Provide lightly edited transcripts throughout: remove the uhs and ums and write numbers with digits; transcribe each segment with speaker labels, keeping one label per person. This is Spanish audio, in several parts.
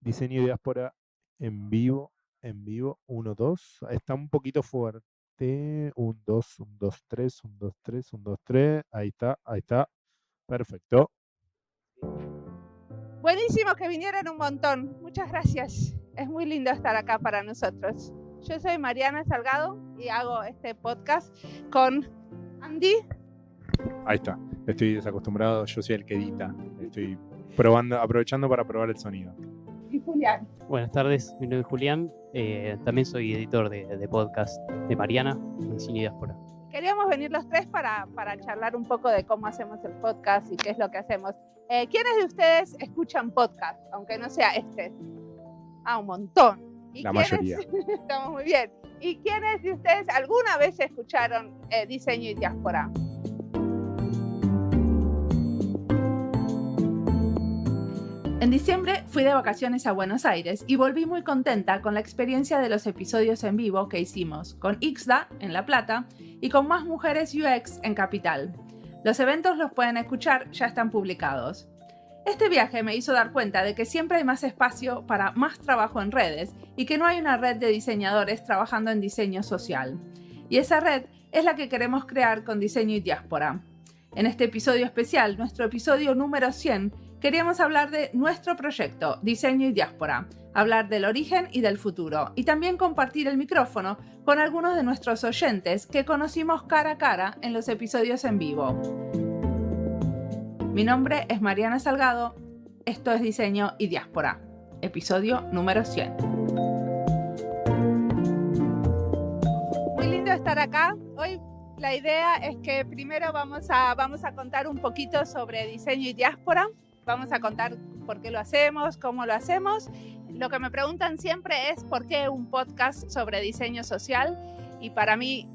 Speaker 1: Diseño y diáspora en vivo, 1, 2. Está un poquito fuerte. 1, 2, 1, 2, 3, 1, 2, 3, 1, 2, 3. Ahí está, ahí está. Perfecto.
Speaker 2: Buenísimo que vinieron un montón. Muchas gracias. Es muy lindo estar acá para nosotros. Yo soy Mariana Salgado y hago este podcast con Andy.
Speaker 1: Ahí está. Estoy desacostumbrado. Yo soy el que edita. Estoy probando, aprovechando para probar el sonido.
Speaker 2: Y Julián.
Speaker 3: Buenas tardes, mi nombre es Julián. También soy editor de podcast de Mariana, en Cine y Diáspora.
Speaker 2: Queríamos venir los tres para charlar un poco de cómo hacemos el podcast y qué es lo que hacemos. ¿Quiénes de ustedes escuchan podcast, aunque no sea este? Un montón. ¿Y
Speaker 1: La mayoría.
Speaker 2: Estamos muy bien. ¿Y quiénes de ustedes alguna vez escucharon Diseño y Diáspora? En diciembre fui de vacaciones a Buenos Aires y volví muy contenta con la experiencia de los episodios en vivo que hicimos con Ixda en La Plata y con Más Mujeres UX en Capital. Los eventos los pueden escuchar, ya están publicados. Este viaje me hizo dar cuenta de que siempre hay más espacio para más trabajo en redes y que no hay una red de diseñadores trabajando en diseño social. Y esa red es la que queremos crear con Diseño y Diáspora. En este episodio especial, nuestro episodio número 100, queríamos hablar de nuestro proyecto, Diseño y Diáspora, hablar del origen y del futuro, y también compartir el micrófono con algunos de nuestros oyentes que conocimos cara a cara en los episodios en vivo. Mi nombre es Mariana Salgado, esto es Diseño y Diáspora, episodio número 100. Muy lindo estar acá. Hoy la idea es que primero vamos a contar un poquito sobre Diseño y Diáspora. Vamos a contar por qué lo hacemos, cómo lo hacemos. Lo que me preguntan siempre es por qué un podcast sobre diseño social. Y para mí,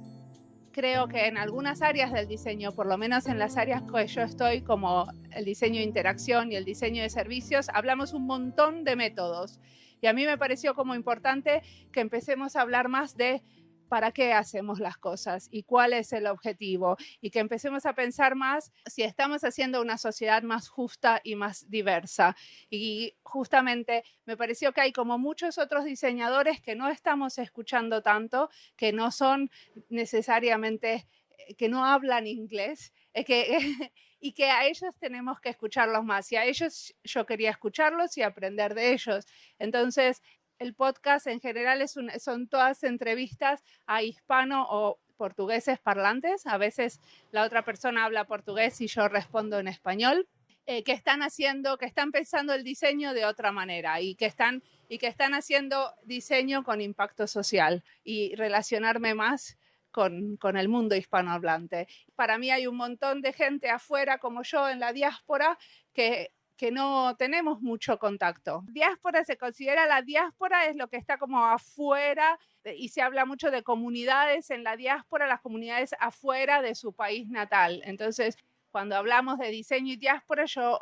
Speaker 2: creo que en algunas áreas del diseño, por lo menos en las áreas que yo estoy, como el diseño de interacción y el diseño de servicios, hablamos un montón de métodos. Y a mí me pareció como importante que empecemos a hablar más de para qué hacemos las cosas y cuál es el objetivo, y que empecemos a pensar más si estamos haciendo una sociedad más justa y más diversa. Y justamente me pareció que hay como muchos otros diseñadores que no estamos escuchando tanto, que no son necesariamente, que no hablan inglés, y que a ellos tenemos que escucharlos más, y a ellos yo quería escucharlos y aprender de ellos. Entonces, el podcast en general son todas entrevistas a hispano o portugueses parlantes. A veces la otra persona habla portugués y yo respondo en español, que están pensando el diseño de otra manera y que están haciendo diseño con impacto social y relacionarme más con el mundo hispanohablante. Para mí hay un montón de gente afuera como yo en la diáspora que no tenemos mucho contacto. Diáspora se considera, la diáspora es lo que está como afuera, y se habla mucho de comunidades en la diáspora, las comunidades afuera de su país natal. Entonces, cuando hablamos de diseño y diáspora, yo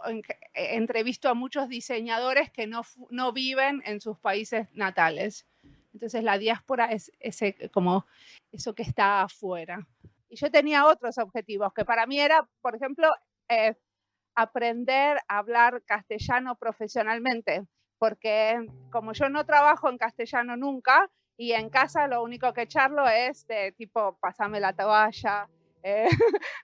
Speaker 2: entrevisto a muchos diseñadores que no viven en sus países natales. Entonces, la diáspora es como eso que está afuera. Y yo tenía otros objetivos, que para mí era, por ejemplo, aprender a hablar castellano profesionalmente, porque como yo no trabajo en castellano nunca, y en casa lo único que charlo es de tipo, pasame la toalla,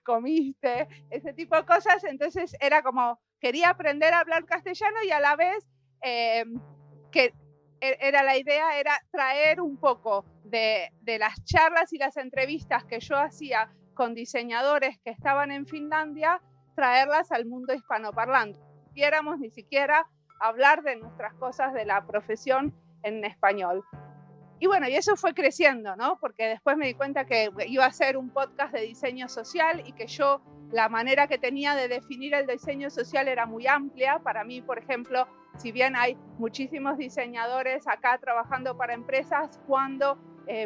Speaker 2: comiste, ese tipo de cosas. Entonces era como, quería aprender a hablar castellano y a la vez que era la idea, era traer un poco de las charlas y las entrevistas que yo hacía con diseñadores que estaban en Finlandia, traerlas al mundo hispanoparlante. No quisiéramos ni siquiera hablar de nuestras cosas de la profesión en español. Y bueno, y eso fue creciendo, ¿no? Porque después me di cuenta que iba a ser un podcast de diseño social y que yo, la manera que tenía de definir el diseño social era muy amplia. Para mí, por ejemplo, si bien hay muchísimos diseñadores acá trabajando para empresas, cuando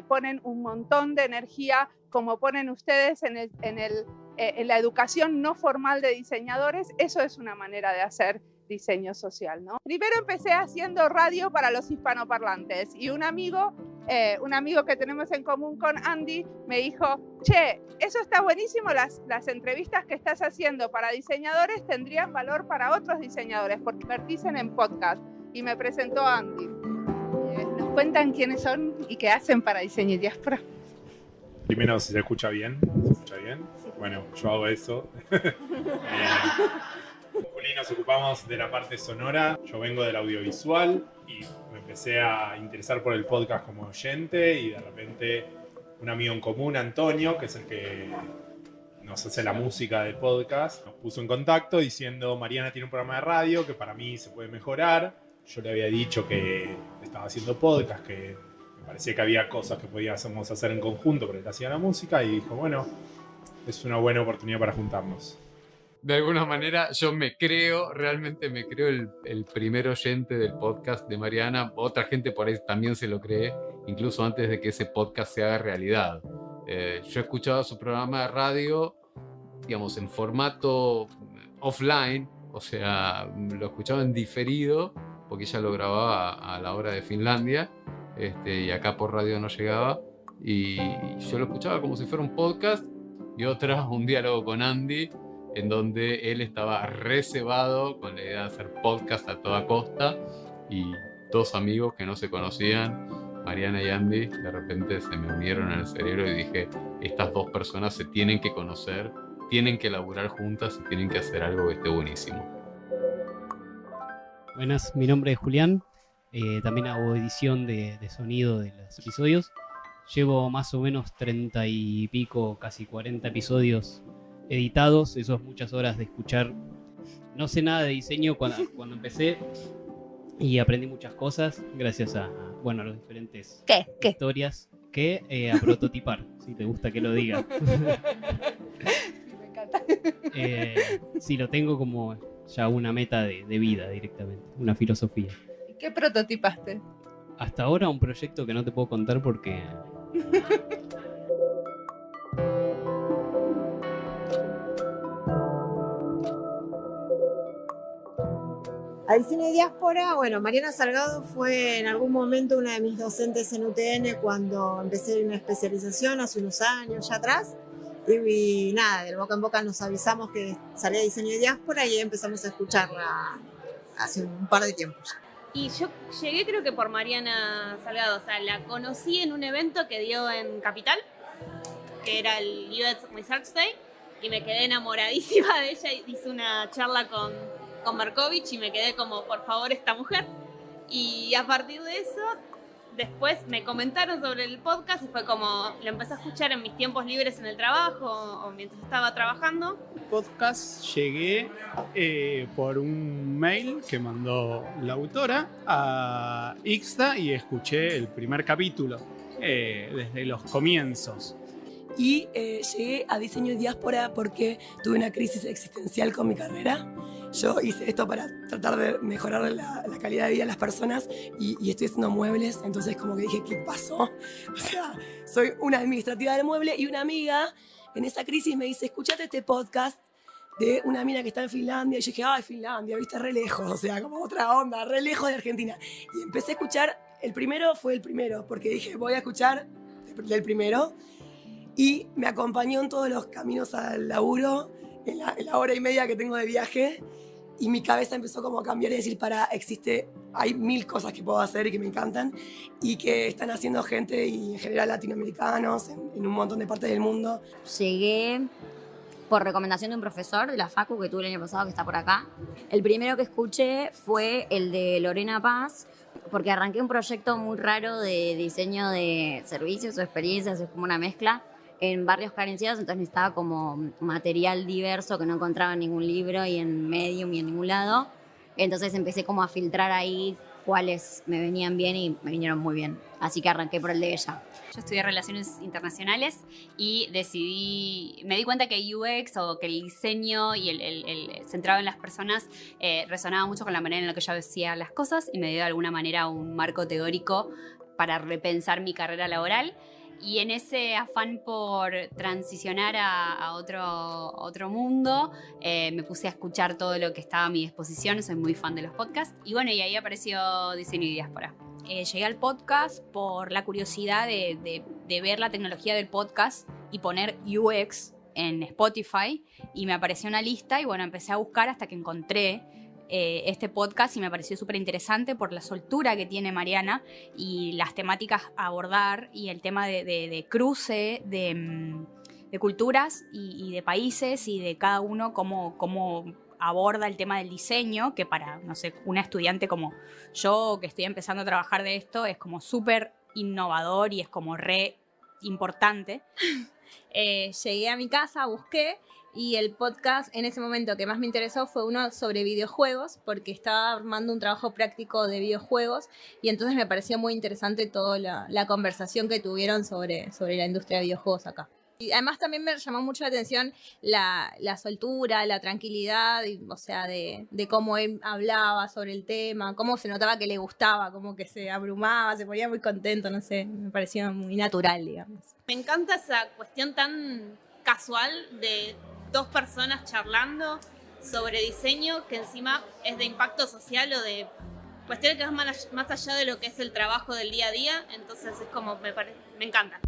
Speaker 2: ponen un montón de energía, como ponen ustedes en la educación no formal de diseñadores, eso es una manera de hacer diseño social, ¿no? Primero empecé haciendo radio para los hispanoparlantes, y un amigo que tenemos en común con Andy me dijo, che, eso está buenísimo, las entrevistas que estás haciendo para diseñadores tendrían valor para otros diseñadores porque convertirse en podcast. y me presentó Andy. ¿Nos cuentan quiénes son y qué hacen para Diseño y Diáspora?
Speaker 4: Primero, si se escucha bien. ¿Se escucha bien? Bueno, yo hago eso. Juli, nos ocupamos de la parte sonora. Yo vengo del audiovisual y me empecé a interesar por el podcast como oyente y de repente un amigo en común, Antonio, que es el que nos hace la música del podcast, nos puso en contacto diciendo: Mariana tiene un programa de radio que para mí se puede mejorar. Yo le había dicho que estaba haciendo podcast, que me parecía que había cosas que podíamos hacer en conjunto, pero él hacía la música, y dijo, bueno, es una buena oportunidad para juntarnos.
Speaker 5: De alguna manera yo realmente me creo el primer oyente del podcast de Mariana. Otra gente por ahí también se lo cree, incluso antes de que ese podcast se haga realidad. Yo he escuchado su programa de radio, digamos, en formato offline, o sea, lo escuchaba en diferido, porque ella lo grababa a la hora de Finlandia, y acá por radio no llegaba, y yo lo escuchaba como si fuera un podcast, y otra, un diálogo con Andy, en donde él estaba reservado con la idea de hacer podcast a toda costa, y dos amigos que no se conocían, Mariana y Andy, de repente se me unieron en el cerebro y dije, estas dos personas se tienen que conocer, tienen que laburar juntas y tienen que hacer algo que esté buenísimo.
Speaker 3: Buenas, mi nombre es Julián, también hago edición de sonido de los episodios. Llevo más o menos 30 y pico, casi 40 episodios editados, eso es muchas horas de escuchar. No sé nada de diseño cuando empecé y aprendí muchas cosas gracias a las diferentes historias a prototipar, si te gusta que lo diga.
Speaker 2: Me encanta.
Speaker 3: Sí, lo tengo como ya una meta de vida directamente, una filosofía.
Speaker 2: ¿Y qué prototipaste?
Speaker 3: Hasta ahora un proyecto que no te puedo contar porque...
Speaker 6: A Diseño y Diáspora, bueno, Mariana Salgado fue en algún momento una de mis docentes en UTN cuando empecé una especialización hace unos años ya atrás. Y nada, del boca en boca nos avisamos que salía Diseño y Diáspora y empezamos a escucharla hace un par de tiempo ya.
Speaker 7: Y yo llegué creo que por Mariana Salgado, o sea, la conocí en un evento que dio en Capital, que era el UX Research Day, y me quedé enamoradísima de ella. Hice una charla con Markovich y me quedé como, por favor, esta mujer. Y a partir de eso, después me comentaron sobre el podcast y fue como, lo empecé a escuchar en mis tiempos libres en el trabajo o mientras estaba trabajando.
Speaker 8: Podcast llegué por un mail que mandó la autora a Ixta y escuché el primer capítulo desde los comienzos.
Speaker 9: Y llegué a Diseño y Diáspora porque tuve una crisis existencial con mi carrera. Yo hice esto para tratar de mejorar la calidad de vida de las personas y estoy haciendo muebles, entonces como que dije, ¿qué pasó? O sea, soy una administrativa del mueble y una amiga en esa crisis me dice, escúchate este podcast de una mina que está en Finlandia. Y yo dije, ay, Finlandia, viste, re lejos, o sea, como otra onda, re lejos de Argentina. Y empecé a escuchar, el primero fue el primero, porque dije, voy a escuchar del primero. Y me acompañó en todos los caminos al laburo, en la hora y media que tengo de viaje. Y mi cabeza empezó como a cambiar y decir, hay 1000 cosas que puedo hacer y que me encantan y que están haciendo gente y en general latinoamericanos en un montón de partes del mundo.
Speaker 10: Llegué por recomendación de un profesor de la Facu que tuve el año pasado, que está por acá. El primero que escuché fue el de Lorena Paz, porque arranqué un proyecto muy raro de diseño de servicios o experiencias, es como una mezcla, en barrios carenciados, entonces necesitaba como material diverso que no encontraba en ningún libro y en Medium y en ningún lado. Entonces empecé como a filtrar ahí cuáles me venían bien y me vinieron muy bien. Así que arranqué por el de ella.
Speaker 11: Yo estudié Relaciones Internacionales y me di cuenta que UX o que el diseño y el centrado en las personas resonaba mucho con la manera en la que yo hacía las cosas y me dio de alguna manera un marco teórico para repensar mi carrera laboral. Y en ese afán por transicionar a otro mundo, me puse a escuchar todo lo que estaba a mi disposición. Soy muy fan de los podcasts. Y bueno, y ahí apareció Diseño y Diáspora.
Speaker 12: Llegué al podcast por la curiosidad de ver la tecnología del podcast y poner UX en Spotify. Y me apareció una lista y bueno, empecé a buscar hasta que encontré este podcast y me pareció súper interesante por la soltura que tiene Mariana y las temáticas a abordar y el tema de cruce de culturas y de países y de cada uno cómo aborda el tema del diseño, que para, no sé, una estudiante como yo que estoy empezando a trabajar de esto es como súper innovador y es como re importante.
Speaker 13: Llegué a mi casa, busqué, y el podcast en ese momento que más me interesó fue uno sobre videojuegos, porque estaba armando un trabajo práctico de videojuegos y entonces me pareció muy interesante toda la conversación que tuvieron sobre la industria de videojuegos acá. Y además también me llamó mucho la atención la soltura, la tranquilidad, o sea, de cómo él hablaba sobre el tema, cómo se notaba que le gustaba, como que se abrumaba, se ponía muy contento, no sé, me pareció muy natural, digamos.
Speaker 7: Me encanta esa cuestión tan casual de dos personas charlando sobre diseño que encima es de impacto social o de cuestiones que van más allá de lo que es el trabajo del día a día, entonces es como, me encanta.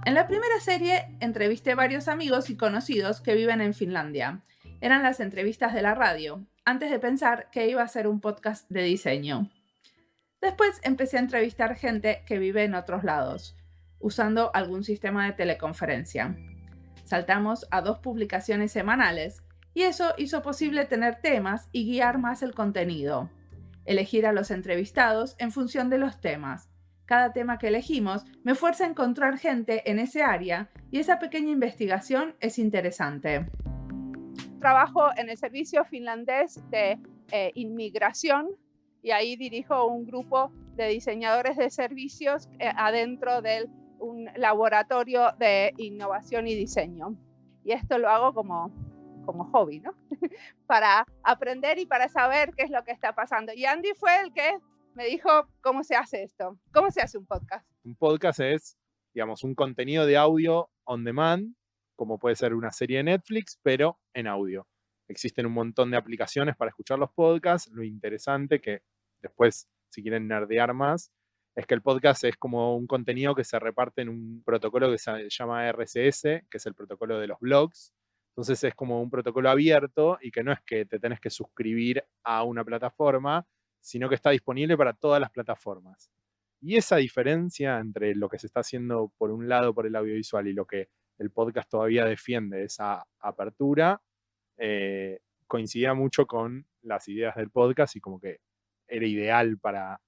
Speaker 2: En la primera serie entrevisté varios amigos y conocidos que viven en Finlandia. Eran las entrevistas de la radio, antes de pensar que iba a ser un podcast de diseño. Después empecé a entrevistar gente que vive en otros lados, usando algún sistema de teleconferencia. Saltamos a 2 publicaciones semanales, y eso hizo posible tener temas y guiar más el contenido. Elegir a los entrevistados en función de los temas. Cada tema que elegimos me fuerza a encontrar gente en ese área y esa pequeña investigación es interesante. Trabajo en el servicio finlandés de inmigración y ahí dirijo un grupo de diseñadores de servicios adentro de un laboratorio de innovación y diseño. Y esto lo hago como hobby, ¿no? Para aprender y para saber qué es lo que está pasando. Y Andy fue el que me dijo cómo se hace esto, cómo se hace un podcast.
Speaker 1: Un podcast es, digamos, un contenido de audio on demand, como puede ser una serie de Netflix, pero en audio. Existen un montón de aplicaciones para escuchar los podcasts. Lo interesante, que después, si quieren nerdear más, es que el podcast es como un contenido que se reparte en un protocolo que se llama RSS, que es el protocolo de los blogs. Entonces es como un protocolo abierto y que no es que te tenés que suscribir a una plataforma, sino que está disponible para todas las plataformas. Y esa diferencia entre lo que se está haciendo por un lado por el audiovisual y lo que el podcast todavía defiende, esa apertura, coincidía mucho con las ideas del podcast y como que era ideal para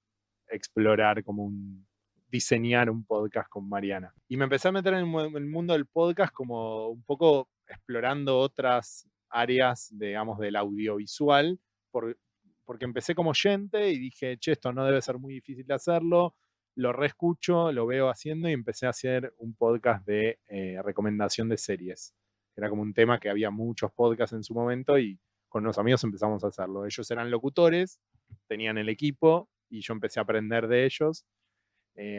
Speaker 1: explorar diseñar un podcast con Mariana. Y me empecé a meter en el mundo del podcast como un poco explorando otras áreas, digamos, del audiovisual, porque empecé como oyente y dije, che, esto no debe ser muy difícil de hacerlo, lo reescucho, lo veo haciendo y empecé a hacer un podcast de recomendación de series. Era como un tema que había muchos podcasts en su momento y con unos amigos empezamos a hacerlo. Ellos eran locutores, tenían el equipo y yo empecé a aprender de ellos.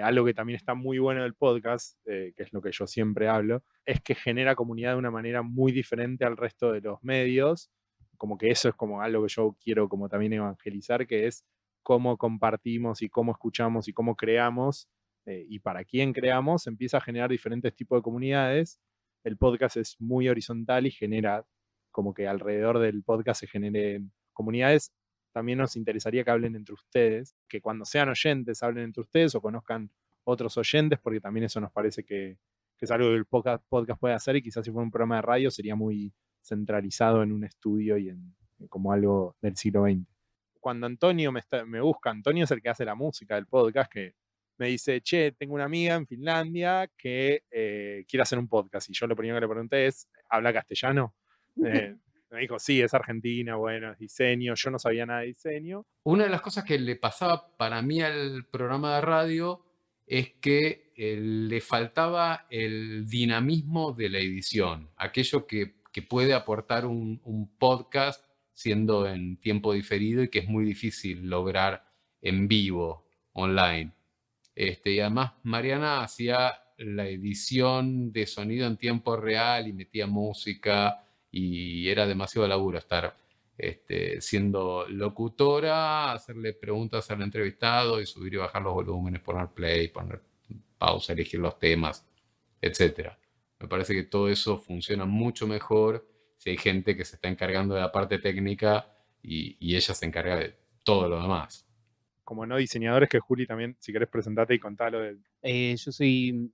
Speaker 1: Algo que también está muy bueno del podcast, que es lo que yo siempre hablo, es que genera comunidad de una manera muy diferente al resto de los medios. Como que eso es como algo que yo quiero como también evangelizar, que es cómo compartimos y cómo escuchamos y cómo creamos y para quién creamos, empieza a generar diferentes tipos de comunidades. El podcast es muy horizontal y genera como que alrededor del podcast se generen comunidades. También nos interesaría que hablen entre ustedes, que cuando sean oyentes hablen entre ustedes o conozcan otros oyentes, porque también eso nos parece que es algo que el podcast puede hacer y quizás si fuera un programa de radio sería muy centralizado en un estudio y en como algo del siglo XX. Cuando Antonio me busca, Antonio es el que hace la música del podcast, que me dice, che, tengo una amiga en Finlandia que quiere hacer un podcast. Y yo lo primero que le pregunté es, ¿habla castellano? Me dijo, sí, es argentina, bueno, es diseño. Yo no sabía nada de diseño.
Speaker 5: Una de las cosas que le pasaba para mí al programa de radio es que le faltaba el dinamismo de la edición, aquello que puede aportar un podcast siendo en tiempo diferido y que es muy difícil lograr en vivo, online. Y además Mariana hacía la edición de sonido en tiempo real y metía música y era demasiado laburo estar siendo locutora, hacerle preguntas al entrevistado y subir y bajar los volúmenes, poner play, poner pausa, elegir los temas, etc. Me parece que todo eso funciona mucho mejor si hay gente que se está encargando de la parte técnica y ella se encarga de todo lo demás.
Speaker 1: Como no diseñadores, que Juli también, si querés presentarte y contalo de...
Speaker 3: Yo soy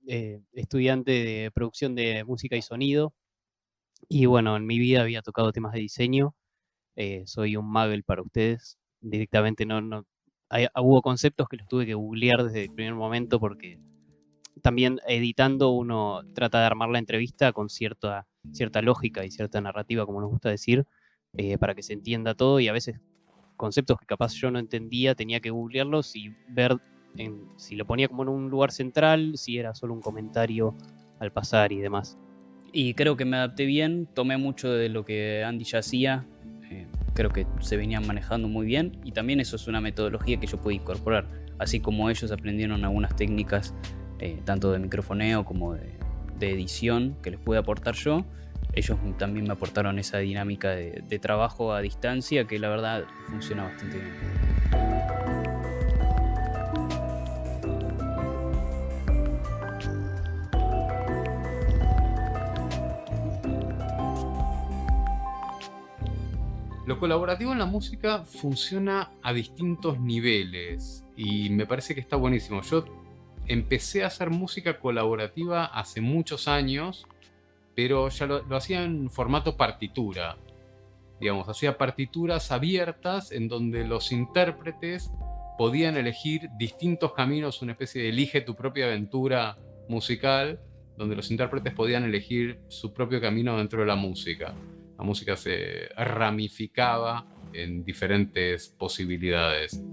Speaker 3: estudiante de producción de música y sonido. Y bueno, en mi vida había tocado temas de diseño. Soy un muggle para ustedes. Directamente hubo conceptos que los tuve que googlear desde el primer momento porque también editando uno trata de armar la entrevista con cierta lógica y cierta narrativa, como nos gusta decir, para que se entienda todo, y a veces conceptos que capaz yo no entendía tenía que googlearlos y ver si lo ponía como en un lugar central, si era solo un comentario al pasar y demás. Y creo que me adapté bien, tomé mucho de lo que Andy ya hacía, creo que se venían manejando muy bien, y también eso es una metodología que yo pude incorporar, así como ellos aprendieron algunas técnicas tanto de microfoneo como de edición que les pude aportar yo. Ellos también me aportaron esa dinámica de trabajo a distancia que la verdad funciona bastante bien.
Speaker 5: Lo colaborativo en la música funciona a distintos niveles y me parece que está buenísimo. Yo empecé a hacer música colaborativa hace muchos años, pero ya lo hacía en formato partitura. Digamos, hacía partituras abiertas en donde los intérpretes podían elegir distintos caminos, una especie de elige tu propia aventura musical, donde los intérpretes podían elegir su propio camino dentro de la música. La música se ramificaba en diferentes posibilidades.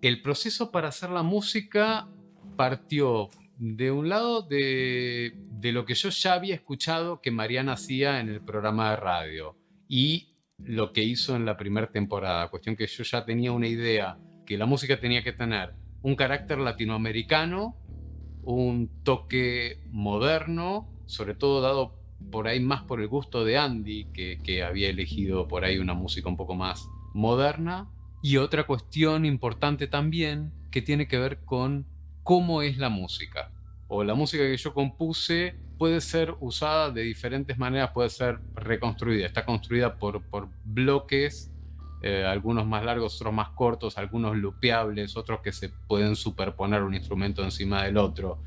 Speaker 5: El proceso para hacer la música partió de un lado de lo que yo ya había escuchado que Mariana hacía en el programa de radio y lo que hizo en la primera temporada. Cuestión que yo ya tenía una idea que la música tenía que tener un carácter latinoamericano, un toque moderno, sobre todo dado por ahí más por el gusto de Andy, que había elegido por ahí una música un poco más moderna. Y otra cuestión importante también que tiene que ver con cómo es la música. O la música que yo compuse puede ser usada de diferentes maneras, puede ser reconstruida. Está construida por bloques, algunos más largos, otros más cortos, algunos loopeables, otros que se pueden superponer un instrumento encima del otro.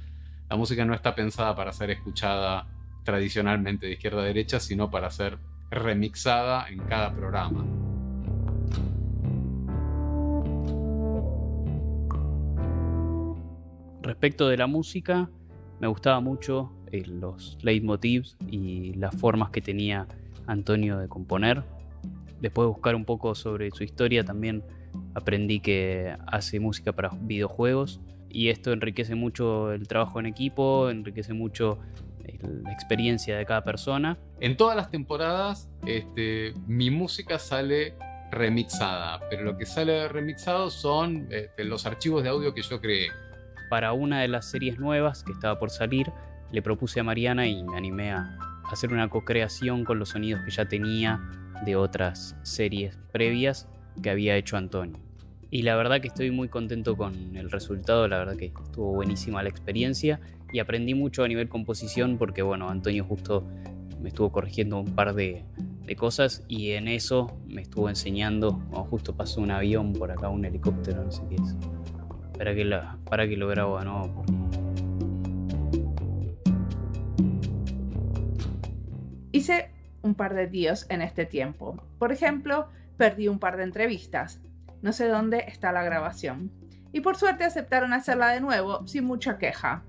Speaker 5: La música no está pensada para ser escuchada tradicionalmente de izquierda a derecha, sino para ser remixada en cada programa.
Speaker 3: Respecto de la música, me gustaba mucho los leitmotivs y las formas que tenía Antonio de componer. Después de buscar un poco sobre su historia, también aprendí que hace música para videojuegos y esto enriquece mucho el trabajo en equipo, enriquece mucho la experiencia de cada persona.
Speaker 5: En todas las temporadas mi música sale remixada, pero lo que sale remixado son los archivos de audio que yo creé.
Speaker 3: Para una de las series nuevas que estaba por salir, le propuse a Mariana y me animé a hacer una co-creación con los sonidos que ya tenía de otras series previas que había hecho Antonio. Y la verdad que estoy muy contento con el resultado, la verdad que estuvo buenísima la experiencia y aprendí mucho a nivel composición porque, bueno, Antonio justo me estuvo corrigiendo un par de cosas y en eso me estuvo enseñando, justo pasó un avión por acá, un helicóptero, no sé qué es. Para que lo grabo de nuevo porque...
Speaker 2: Hice un par de tíos en este tiempo. Por ejemplo, perdí un par de entrevistas. No sé dónde está la grabación. Y por suerte aceptaron hacerla de nuevo sin mucha queja.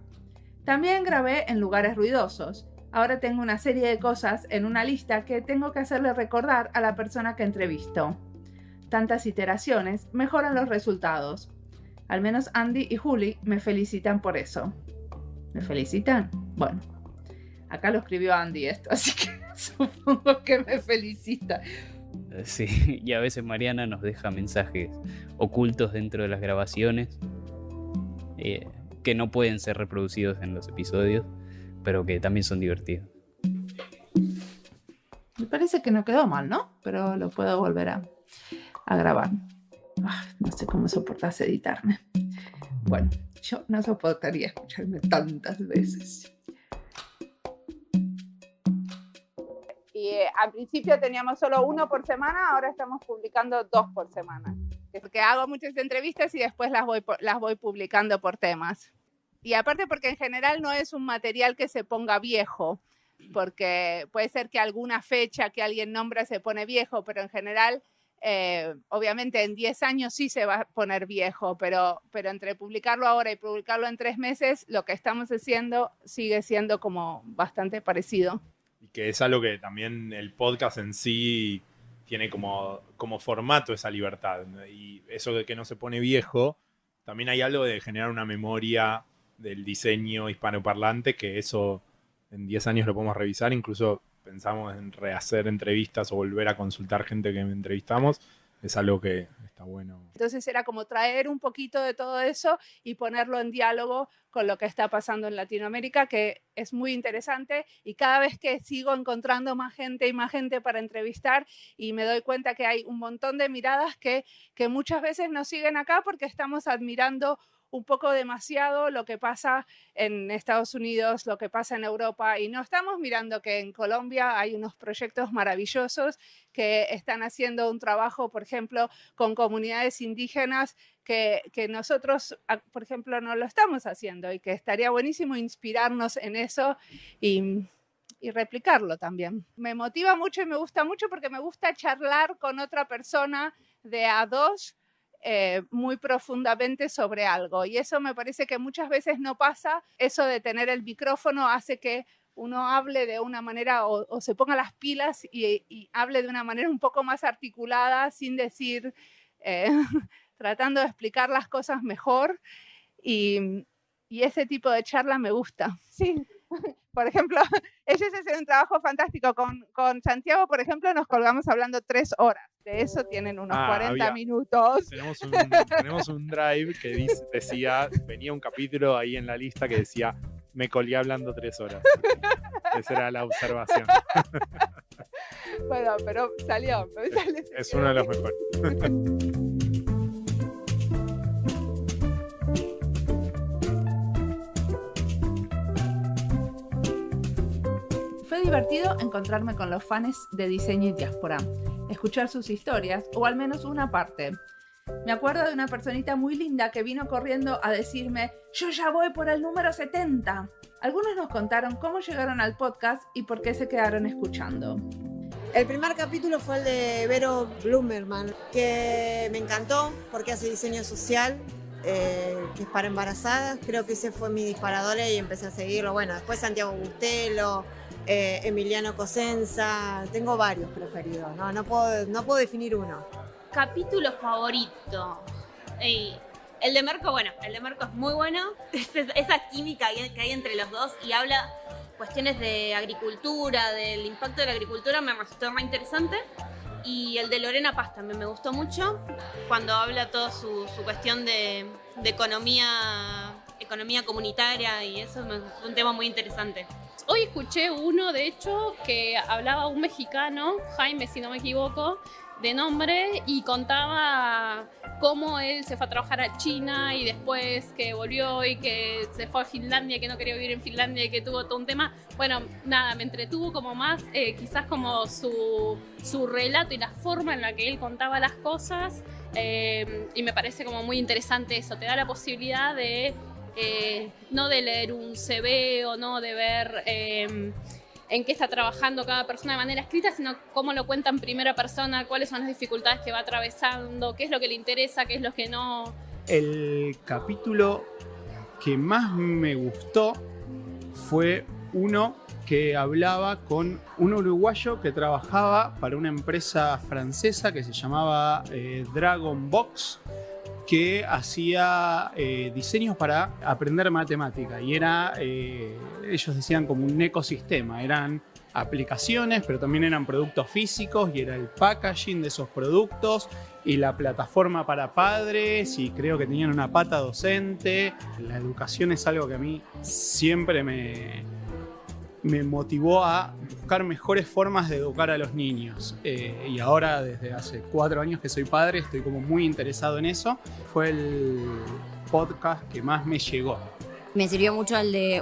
Speaker 2: También grabé en lugares ruidosos. Ahora tengo una serie de cosas en una lista que tengo que hacerle recordar a la persona que entrevisto. Tantas iteraciones mejoran los resultados. Al menos Andy y Juli me felicitan por eso. ¿Me felicitan? Bueno, acá lo escribió Andy esto, así que supongo que me felicita.
Speaker 3: Sí, y a veces Mariana nos deja mensajes ocultos dentro de las grabaciones que no pueden ser reproducidos en los episodios, pero que también son divertidos.
Speaker 2: Me parece que no quedó mal, ¿no? Pero lo puedo volver a grabar. No sé cómo soportas editarme. Bueno, yo no soportaría escucharme tantas veces. al principio teníamos solo 1 por semana, ahora estamos publicando 2 por semana. Porque hago muchas entrevistas y después las voy publicando por temas. Y aparte porque en general no es un material que se ponga viejo, porque puede ser que alguna fecha que alguien nombra se pone viejo, pero en general, obviamente en 10 años sí se va a poner viejo, pero entre publicarlo ahora y publicarlo en 3 meses, lo que estamos haciendo sigue siendo como bastante parecido.
Speaker 4: Y que es algo que también el podcast en sí tiene como formato esa libertad. Y eso de que no se pone viejo, también hay algo de generar una memoria del diseño hispanoparlante, que eso en 10 años lo podemos revisar. Incluso pensamos en rehacer entrevistas o volver a consultar gente que entrevistamos. Es algo que está bueno.
Speaker 2: Entonces era como traer un poquito de todo eso y ponerlo en diálogo con lo que está pasando en Latinoamérica, que es muy interesante, y cada vez que sigo encontrando más gente y más gente para entrevistar, y me doy cuenta que hay un montón de miradas que muchas veces nos siguen acá porque estamos admirando un poco demasiado lo que pasa en Estados Unidos, lo que pasa en Europa, y no estamos mirando que en Colombia hay unos proyectos maravillosos que están haciendo un trabajo, por ejemplo, con comunidades indígenas que nosotros, por ejemplo, no lo estamos haciendo, y que estaría buenísimo inspirarnos en eso y replicarlo también. Me motiva mucho y me gusta mucho porque me gusta charlar con otra persona de a dos muy profundamente sobre algo, y eso me parece que muchas veces no pasa. Eso de tener el micrófono hace que uno hable de una manera o se ponga las pilas y hable de una manera un poco más articulada, sin decir, tratando de explicar las cosas mejor, y ese tipo de charla me gusta. Sí. Por ejemplo, ellos hacen un trabajo fantástico. Con Santiago, por ejemplo, nos colgamos hablando 3 horas. De eso tienen unos 40 minutos.
Speaker 1: Tenemos un drive que decía, venía un capítulo ahí en la lista que decía, me colgué hablando 3 horas. Esa era la observación.
Speaker 2: Bueno, pero salió.
Speaker 1: Es uno de los mejores.
Speaker 2: Fue divertido encontrarme con los fans de Diseño y Diáspora, escuchar sus historias, o al menos una parte. Me acuerdo de una personita muy linda que vino corriendo a decirme, yo ya voy por el número 70. Algunos nos contaron cómo llegaron al podcast y por qué se quedaron escuchando.
Speaker 6: El primer capítulo fue el de Vero Blumerman, que me encantó porque hace diseño social, que es para embarazadas. Creo que ese fue mi disparador y empecé a seguirlo. Bueno, después Santiago Bustelo, Emiliano Cosenza, tengo varios preferidos, no puedo definir uno.
Speaker 7: Capítulo favorito. El de Merco, bueno, el de Merco es muy bueno. Esa química que hay entre los dos, y habla cuestiones de agricultura, del impacto de la agricultura, me resultó más interesante. Y el de Lorena Paz también me gustó mucho, cuando habla toda su cuestión de economía comunitaria, y eso es un tema muy interesante.
Speaker 14: Hoy escuché uno, de hecho, que hablaba un mexicano, Jaime, si no me equivoco, de nombre, y contaba cómo él se fue a trabajar a China y después que volvió y que se fue a Finlandia, que no quería vivir en Finlandia y que tuvo todo un tema. Bueno, nada, me entretuvo como más, quizás como su relato y la forma en la que él contaba las cosas, y me parece como muy interesante eso. Te da la posibilidad de no de leer un CV o no de ver en qué está trabajando cada persona de manera escrita, sino cómo lo cuenta en primera persona, cuáles son las dificultades que va atravesando, qué es lo que le interesa, qué es lo que no.
Speaker 8: El capítulo que más me gustó fue uno que hablaba con un uruguayo que trabajaba para una empresa francesa que se llamaba Dragon Box, que hacía diseños para aprender matemática, y era, ellos decían, como un ecosistema. Eran aplicaciones, pero también eran productos físicos, y era el packaging de esos productos y la plataforma para padres, y creo que tenían una pata docente. La educación es algo que a mí siempre me motivó a buscar mejores formas de educar a los niños, y ahora desde hace 4 años que soy padre estoy como muy interesado en eso. Fue el podcast que más me llegó.
Speaker 10: Me sirvió mucho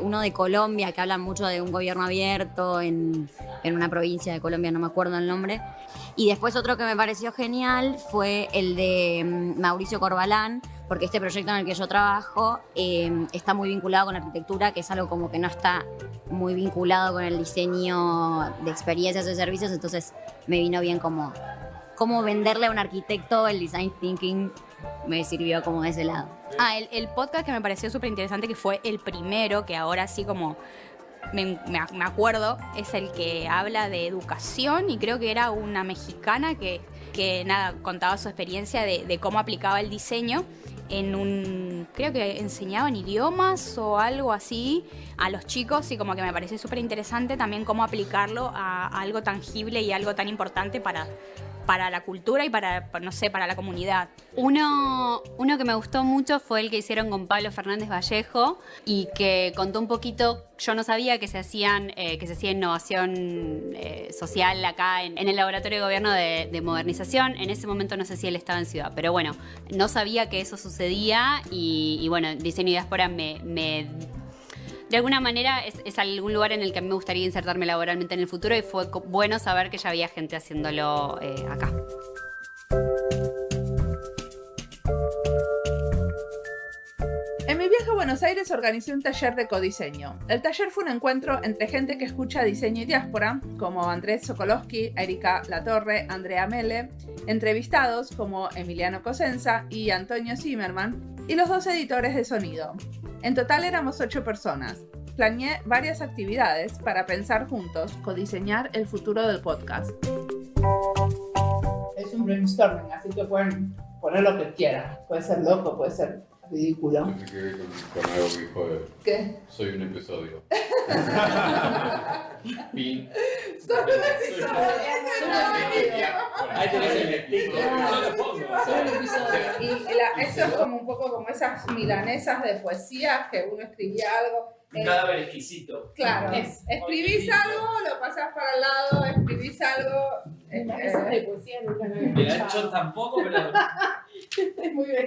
Speaker 10: uno de Colombia, que hablan mucho de un gobierno abierto en una provincia de Colombia, no me acuerdo el nombre. Y después otro que me pareció genial fue el de Mauricio Corbalán, porque este proyecto en el que yo trabajo está muy vinculado con la arquitectura, que es algo como que no está muy vinculado con el diseño de experiencias o de servicios, entonces me vino bien como venderle a un arquitecto el design thinking, me sirvió como de ese lado.
Speaker 12: El podcast que me pareció súper interesante, que fue el primero, que ahora sí como me acuerdo, es el que habla de educación, y creo que era una mexicana que nada, contaba su experiencia de cómo aplicaba el diseño creo que enseñaban idiomas o algo así a los chicos, y como que me pareció súper interesante también cómo aplicarlo a algo tangible y algo tan importante para la cultura y para la comunidad.
Speaker 11: Uno que me gustó mucho fue el que hicieron con Pablo Fernández Vallejo y que contó un poquito, yo no sabía que se hacía innovación social acá en el Laboratorio de Gobierno de Modernización. En ese momento no sé si él estaba en Ciudad, pero bueno, no sabía que eso sucedía y bueno, Diseño y Diáspora de alguna manera es algún lugar en el que a mí me gustaría insertarme laboralmente en el futuro, y fue bueno saber que ya había gente haciéndolo acá.
Speaker 2: En mi viaje a Buenos Aires organicé un taller de codiseño. El taller fue un encuentro entre gente que escucha diseño y diáspora, como Andrés Sokolowski, Erika Latorre, Andrea Mele, entrevistados como Emiliano Cosenza y Antonio Zimmerman, y los 2 editores de sonido. En total éramos 8 personas. Planeé varias actividades para pensar juntos, codiseñar el futuro del podcast. Es un brainstorming, así que pueden poner lo que quieran. Puede ser loco, puede ser ridículo.
Speaker 5: Tiene que ver con algo que dijo de...
Speaker 2: ¿Qué?
Speaker 5: Soy un episodio. Fin.
Speaker 2: Soy un episodio.
Speaker 5: Ahí tenés el sticker.
Speaker 2: Soy un episodio. Y eso es como un poco como esas milanesas de poesía que uno escribía algo.
Speaker 15: Un cadáver exquisito.
Speaker 2: Claro, escribís algo, lo pasás para el lado, escribís algo.
Speaker 13: Esas de poesía nunca me había
Speaker 15: Mira,
Speaker 13: escuchado.
Speaker 15: yo tampoco, pero...
Speaker 2: Es muy bello.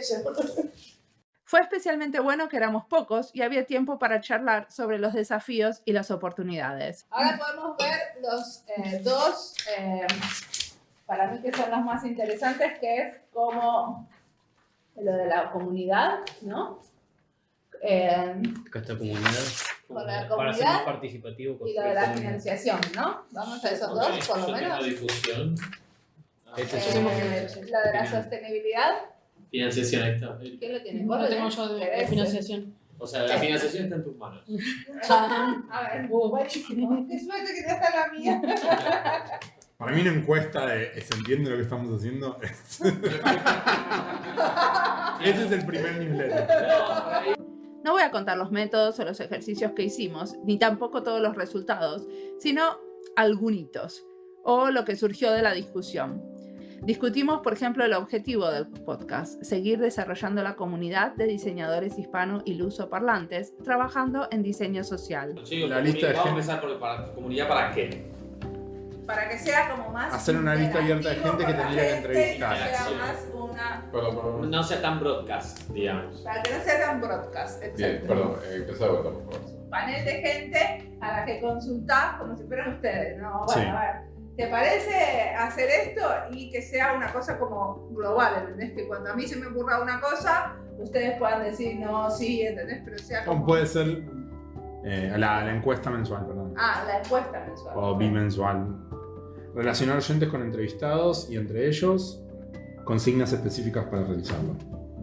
Speaker 2: Fue especialmente bueno que éramos pocos y había tiempo para charlar sobre los desafíos y las oportunidades. Ahora podemos ver los dos, para mí que son los más interesantes, que es como lo de la comunidad, ¿no?
Speaker 3: Acá está comunidad.
Speaker 2: Con la
Speaker 3: Para ser
Speaker 2: comunidad
Speaker 3: más participativo.
Speaker 2: y lo de la financiación, ¿no? Vamos a esos dos, por lo menos.
Speaker 15: La difusión.
Speaker 2: Lo de la sostenibilidad.
Speaker 15: Financiación, ahí está.
Speaker 2: ¿Quién lo tiene?
Speaker 13: No tengo yo de financiación.
Speaker 15: O sea, la financiación está en tus manos.
Speaker 2: A ver, buenísimo. Qué suerte que ya está la mía.
Speaker 4: Para mí una encuesta de ¿se entiende lo que estamos haciendo? Ese es el primer newsletter.
Speaker 2: No voy a contar los métodos o los ejercicios que hicimos, ni tampoco todos los resultados, sino algunitos, o lo que surgió de la discusión. Discutimos, por ejemplo, el objetivo del podcast, seguir desarrollando la comunidad de diseñadores hispanos y lusoparlantes, trabajando en diseño social.
Speaker 15: Chicos,
Speaker 4: La lista de
Speaker 15: vamos a
Speaker 4: gente.
Speaker 15: empezar por comunidad, ¿para qué?
Speaker 2: Para que sea como más...
Speaker 4: Hacer una lista abierta de gente que tendría que entrevistar.
Speaker 2: Que sea más una...
Speaker 5: Perdón.
Speaker 15: No sea tan broadcast, digamos.
Speaker 2: Para que no sea tan broadcast,
Speaker 5: Bien,
Speaker 2: exacto.
Speaker 5: perdón, empezá a votar, por favor.
Speaker 2: Panel de gente a la que consultás como si fueran ustedes, ¿no? Bueno,
Speaker 4: Sí.
Speaker 2: a ver, ¿te parece hacer esto? Y que sea una cosa como global, ¿entendés? Que cuando a mí se me ocurra una cosa, ustedes puedan decir, no, sí, ¿entendés? Pero sea como...
Speaker 4: O puede ser la encuesta mensual, perdón.
Speaker 2: Ah, la encuesta mensual.
Speaker 4: O bimensual. Relacionar oyentes con entrevistados y entre ellos consignas específicas para realizarlo.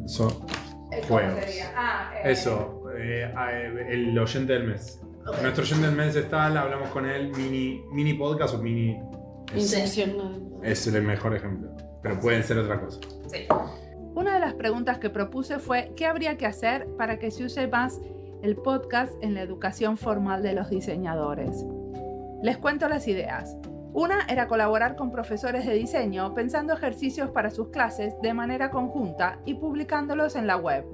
Speaker 4: Eso,
Speaker 2: ¿Cómo
Speaker 4: juegos.
Speaker 2: sería? Ah,
Speaker 4: Eso, el oyente del mes.
Speaker 2: Ok.
Speaker 4: Nuestro oyente del mes está, hablamos con él, mini podcast o mini...
Speaker 13: Inception.
Speaker 4: Es el mejor ejemplo, pero pueden ser otra cosa.
Speaker 2: Sí. Una de las preguntas que propuse fue ¿qué habría que hacer para que se use más el podcast en la educación formal de los diseñadores? Les cuento las ideas. Una era colaborar con profesores de diseño pensando ejercicios para sus clases de manera conjunta y publicándolos en la web.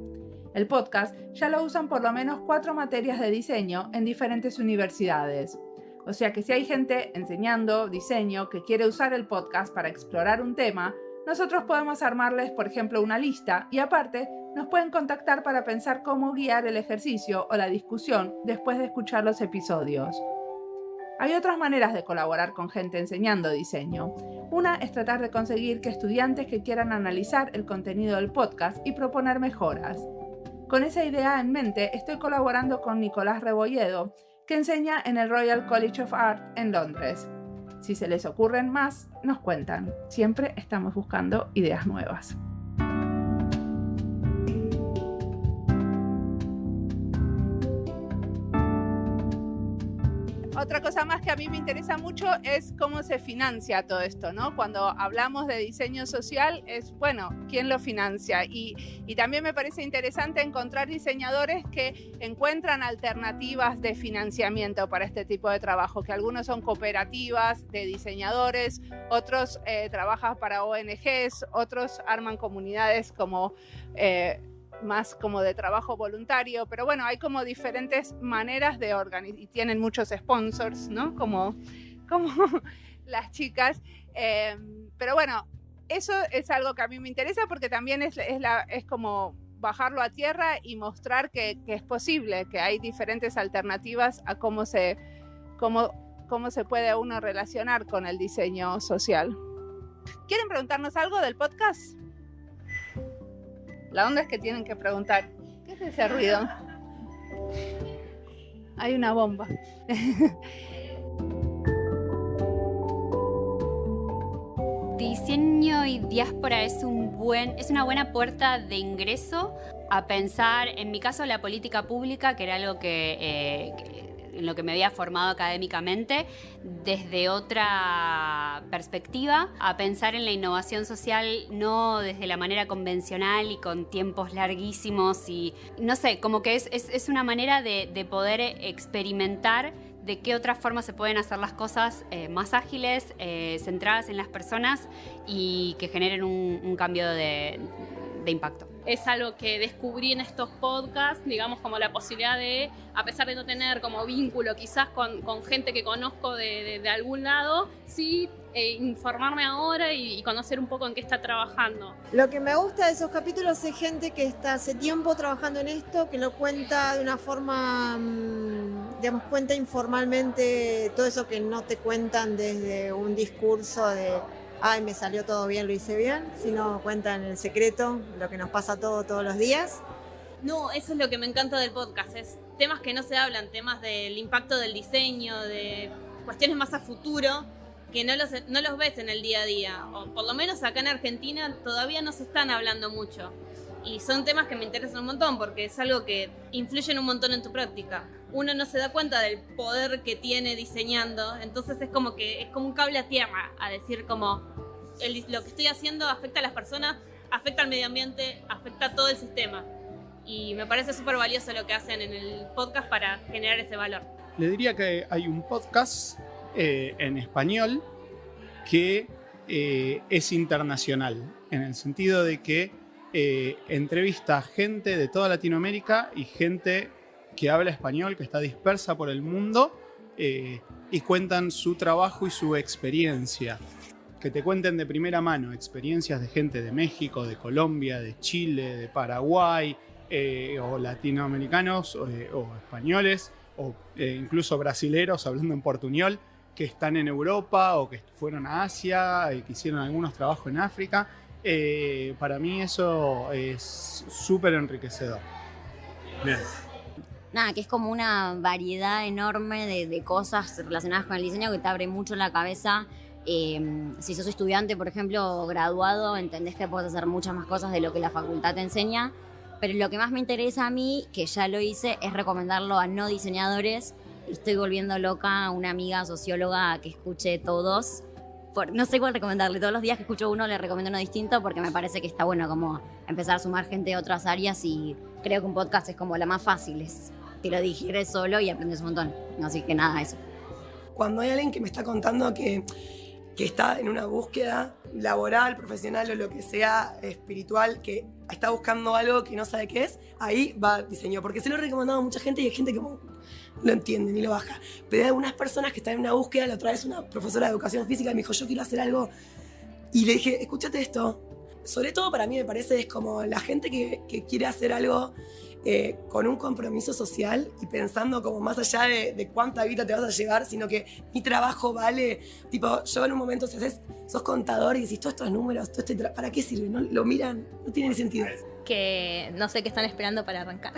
Speaker 2: El podcast ya lo usan por lo menos 4 materias de diseño en diferentes universidades. O sea que si hay gente enseñando diseño que quiere usar el podcast para explorar un tema, nosotros podemos armarles, por ejemplo, una lista y aparte nos pueden contactar para pensar cómo guiar el ejercicio o la discusión después de escuchar los episodios. Hay otras maneras de colaborar con gente enseñando diseño. Una es tratar de conseguir que estudiantes que quieran analizar el contenido del podcast y proponer mejoras. Con esa idea en mente, estoy colaborando con Nicolás Rebolledo, que enseña en el Royal College of Art en Londres. Si se les ocurren más, nos cuentan. Siempre estamos buscando ideas nuevas. Otra cosa más que a mí me interesa mucho es cómo se financia todo esto, ¿no? Cuando hablamos de diseño social es, bueno, ¿quién lo financia? Y también me parece interesante encontrar diseñadores que encuentran alternativas de financiamiento para este tipo de trabajo, que algunos son cooperativas de diseñadores, otros trabajan para ONGs, otros arman comunidades como... más como de trabajo voluntario, pero bueno, hay como diferentes maneras de organizar y tienen muchos sponsors, ¿no? Como las chicas, pero bueno, eso es algo que a mí me interesa porque también es como bajarlo a tierra y mostrar que es posible, que hay diferentes alternativas a cómo se puede uno relacionar con el diseño social. ¿Quieren preguntarnos algo del podcast? La onda es que tienen que preguntar. ¿Qué es ese ruido? Hay una bomba.
Speaker 11: Diseño y diáspora es una buena puerta de ingreso a pensar, en mi caso, la política pública, que era algo en lo que me había formado académicamente, desde otra perspectiva, a pensar en la innovación social no desde la manera convencional y con tiempos larguísimos y no sé, como que es una manera de poder experimentar de qué otras formas se pueden hacer las cosas más ágiles, centradas en las personas y que generen un cambio de impacto.
Speaker 14: Es algo que descubrí en estos podcasts, digamos, como la posibilidad de, a pesar de no tener como vínculo quizás con gente que conozco de algún lado, sí informarme ahora y conocer un poco en qué está trabajando.
Speaker 6: Lo que me gusta de esos capítulos es gente que está hace tiempo trabajando en esto, que lo cuenta de una forma, digamos, cuenta informalmente todo eso que no te cuentan desde un discurso de ay, me salió todo bien, lo hice bien, sino cuentan el secreto, lo que nos pasa todos los días.
Speaker 7: No, eso es lo que me encanta del podcast, es temas que no se hablan, temas del impacto del diseño, de cuestiones más a futuro, que no los ves en el día a día, o por lo menos acá en Argentina todavía no se están hablando mucho. Y son temas que me interesan un montón, porque es algo que influyen un montón en tu práctica. Uno no se da cuenta del poder que tiene diseñando, entonces es como un cable a tierra, a decir como lo que estoy haciendo afecta a las personas, afecta al medio ambiente, afecta a todo el sistema. Y me parece súper valioso lo que hacen en el podcast para generar ese valor.
Speaker 8: Le diría que hay un podcast en español que es internacional, en el sentido de que entrevista a gente de toda Latinoamérica y gente que habla español, que está dispersa por el mundo, y cuentan su trabajo y su experiencia. Que te cuenten de primera mano experiencias de gente de México, de Colombia, de Chile, de Paraguay, o latinoamericanos, o españoles, o incluso brasileros hablando en portuñol, que están en Europa o que fueron a Asia y que hicieron algunos trabajos en África. Para mí eso es súper enriquecedor. Bien.
Speaker 10: Nada, que es como una variedad enorme de cosas relacionadas con el diseño que te abre mucho la cabeza. Si sos estudiante, por ejemplo, graduado, entendés que podés hacer muchas más cosas de lo que la facultad te enseña. Pero lo que más me interesa a mí, que ya lo hice, es recomendarlo a no diseñadores. Estoy volviendo loca a una amiga socióloga que escuche todos. No sé cuál recomendarle. Todos los días que escucho uno le recomiendo uno distinto porque me parece que está bueno como empezar a sumar gente de otras áreas y creo que un podcast es como la más fácil. Te lo digieres solo y aprendes un montón. Así que nada, eso.
Speaker 9: Cuando hay alguien que me está contando que está en una búsqueda laboral, profesional o lo que sea, espiritual, que está buscando algo que no sabe qué es, ahí va diseño. Porque se lo he recomendado a mucha gente y hay gente que no lo entiende ni lo baja. Pero hay algunas personas que están en una búsqueda. La otra vez una profesora de educación física me dijo, yo quiero hacer algo. Y le dije, escúchate esto. sobre todo para mí me parece es como la gente que quiere hacer algo con un compromiso social y pensando como más allá de cuánta vida te vas a llevar, sino que mi trabajo vale, tipo, yo en un momento si sos contador y decís todos estos números, ¿para qué sirve? ¿No? Lo miran, no tiene ni sentido.
Speaker 13: Que no sé qué están esperando para arrancar.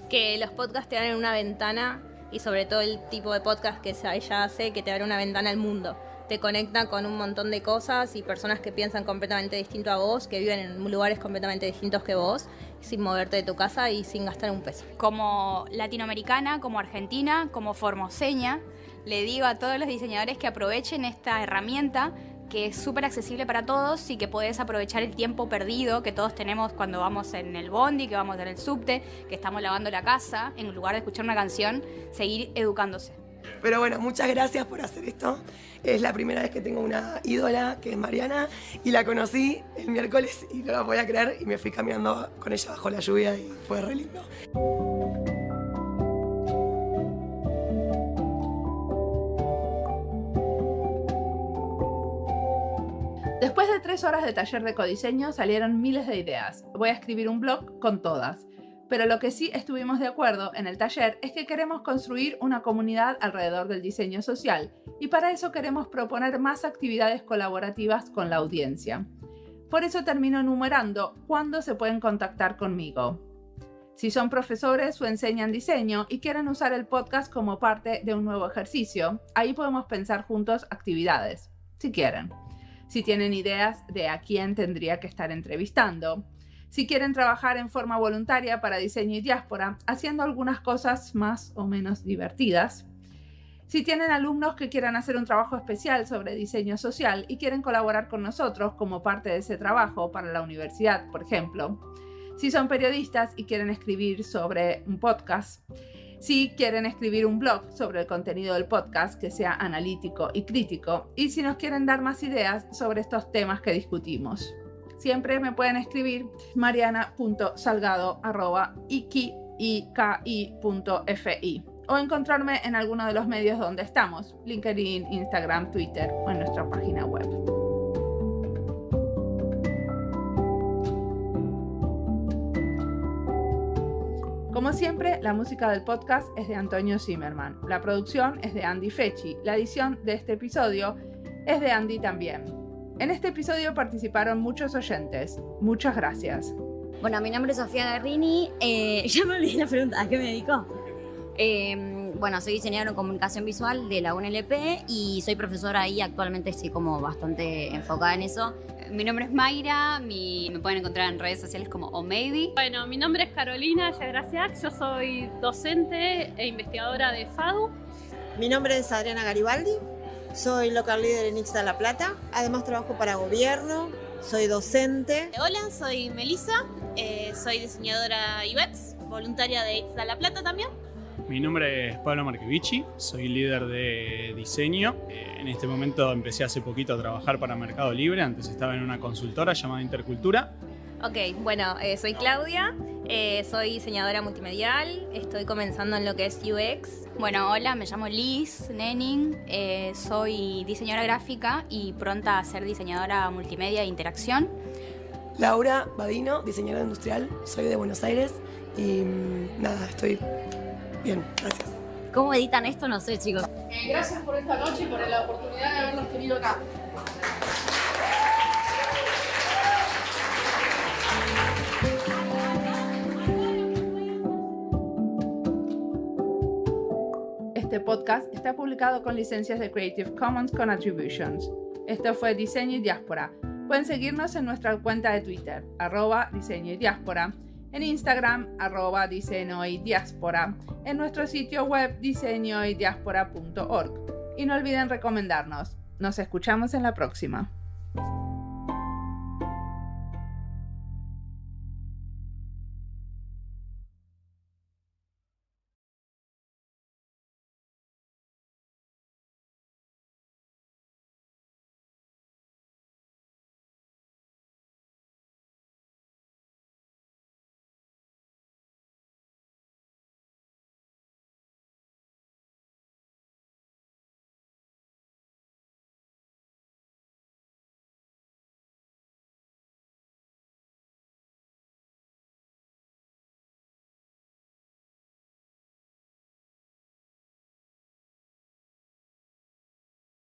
Speaker 13: Que los podcasts te abren una ventana, y sobre todo el tipo de podcast que ella hace, que te abre una ventana al mundo. Te conecta con un montón de cosas y personas que piensan completamente distinto a vos, que viven en lugares completamente distintos que vos, sin moverte de tu casa y sin gastar un peso.
Speaker 12: Como latinoamericana, como argentina, como formoseña, le digo a todos los diseñadores que aprovechen esta herramienta que es súper accesible para todos y que podés aprovechar el tiempo perdido que todos tenemos cuando vamos en el bondi, que vamos en el subte, que estamos lavando la casa, en lugar de escuchar una canción, seguir educándose.
Speaker 9: Pero bueno, muchas gracias por hacer esto. Es la primera vez que tengo una ídola, que es Mariana, y la conocí el miércoles y no la podía creer y me fui caminando con ella bajo la lluvia y fue re lindo.
Speaker 2: Después de 3 horas de taller de codiseño salieron miles de ideas. Voy a escribir un blog con todas. Pero lo que sí estuvimos de acuerdo en el taller es que queremos construir una comunidad alrededor del diseño social y para eso queremos proponer más actividades colaborativas con la audiencia. Por eso termino enumerando cuándo se pueden contactar conmigo. Si son profesores o enseñan diseño y quieren usar el podcast como parte de un nuevo ejercicio, ahí podemos pensar juntos actividades, si quieren. Si tienen ideas de a quién tendría que estar entrevistando. Si quieren trabajar en forma voluntaria para Diseño y Diáspora, haciendo algunas cosas más o menos divertidas. Si tienen alumnos que quieran hacer un trabajo especial sobre diseño social y quieren colaborar con nosotros como parte de ese trabajo para la universidad, por ejemplo. Si son periodistas y quieren escribir sobre un podcast. Si quieren escribir un blog sobre el contenido del podcast que sea analítico y crítico. Y si nos quieren dar más ideas sobre estos temas que discutimos. Siempre me pueden escribir mariana.salgado@iki.fi o encontrarme en alguno de los medios donde estamos, LinkedIn, Instagram, Twitter o en nuestra página web. Como siempre, la música del podcast es de Antonio Zimmerman, la producción es de Andy Fechi, la edición de este episodio es de Andy también. En este episodio participaron muchos oyentes. Muchas gracias.
Speaker 10: Bueno, mi nombre es Sofía Garrini. Ya me olvidé la pregunta. ¿A qué me dedico? Bueno, soy diseñadora en comunicación visual de la UNLP y soy profesora ahí. Actualmente estoy como bastante enfocada en eso.
Speaker 11: Mi nombre es Mayra, me pueden encontrar en redes sociales como OMaybe.
Speaker 14: Bueno, mi nombre es Carolina Yagraciac, yo soy docente e investigadora de FADU.
Speaker 6: Mi nombre es Adriana Garibaldi, soy local líder en Ixta La Plata. Además trabajo para gobierno, soy docente.
Speaker 7: Hola, soy Melissa, soy diseñadora UX, voluntaria de Ixta La Plata también.
Speaker 8: Mi nombre es Pablo Markevici, soy líder de diseño. En este momento empecé hace poquito a trabajar para Mercado Libre, antes estaba en una consultora llamada Intercultura.
Speaker 13: Ok, bueno, soy Claudia, soy diseñadora multimedial, estoy comenzando en lo que es UX.
Speaker 12: Bueno, hola, me llamo Liz Nenning, soy diseñadora gráfica y pronta a ser diseñadora multimedia e interacción.
Speaker 9: Laura Badino, diseñadora industrial, soy de Buenos Aires y nada, estoy bien, gracias.
Speaker 10: ¿Cómo editan esto? No sé, chicos.
Speaker 16: Gracias por esta noche y por la oportunidad de habernos tenido acá.
Speaker 2: Este podcast está publicado con licencias de Creative Commons con Attributions. Esto fue Diseño y Diáspora. Pueden seguirnos en nuestra cuenta de Twitter, @Diseño y Diáspora, en Instagram, @Diseño y Diáspora, en nuestro sitio web diseñoydiaspora.org. Y no olviden recomendarnos. Nos escuchamos en la próxima.